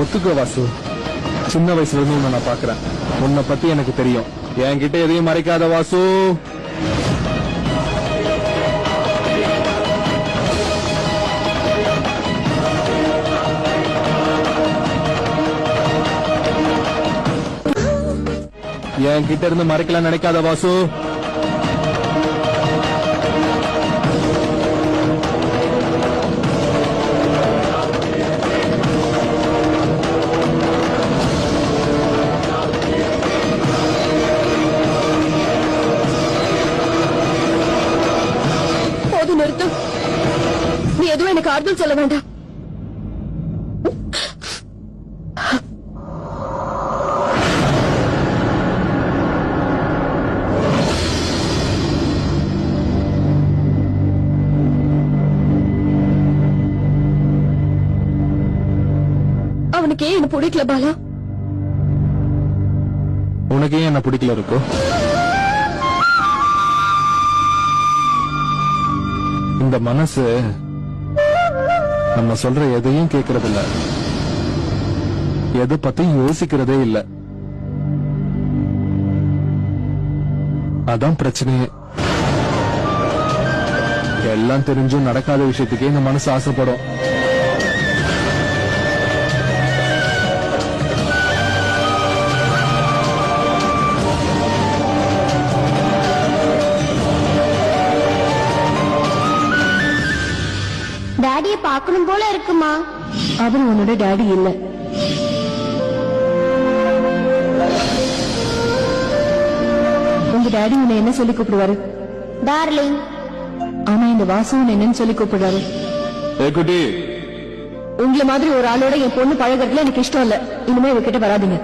ஒத்துக்கோ வாசு, சின்ன வயசுல இருந்து உன்னை நான் பாக்குறேன். உன்னை பத்தி எனக்கு தெரியும். என்கிட்ட எதையும் மறைக்காத வாசு. என்கிட்ட இருந்து மறைக்கலாம் நினைக்காத வாசு. போது நிறுத்து. நீ எதுவும் எனக்கு ஆறுதல் சொல்ல வேண்டாம். அவனுக்கு ஏன் என்ன பிடிக்கல பாலா? உனக்கு ஏன் என்ன பிடிக்கல இருக்கோ? இந்த மனசு நம்ம சொல்ற எதையும் கேட்கறது இல்ல, எதை பத்தியும் யோசிக்கிறதே இல்ல. அதான் பிரச்சனையே. எல்லாம் தெரிஞ்சும் நடக்காத விஷயத்துக்கே இந்த மனசு ஆசைப்படும். டாடியை பார்க்கணும் போல இருக்குமா? அவர் உன்னோட டாடி இல்ல. உங்க டாடி உன்னை என்ன சொல்லி கூப்பிடுவாரு? டார்லிங். ஆனா இந்த வாசு உன்னை என்னன்னு சொல்லி கூப்பிடுறாரு? குட்டி, உங்களை மாதிரி ஒரு ஆளோட என் பொண்ணு பழகிறதுல எனக்கு இஷ்டம் இல்ல. இனிமே இவகிட்ட வராதீங்க.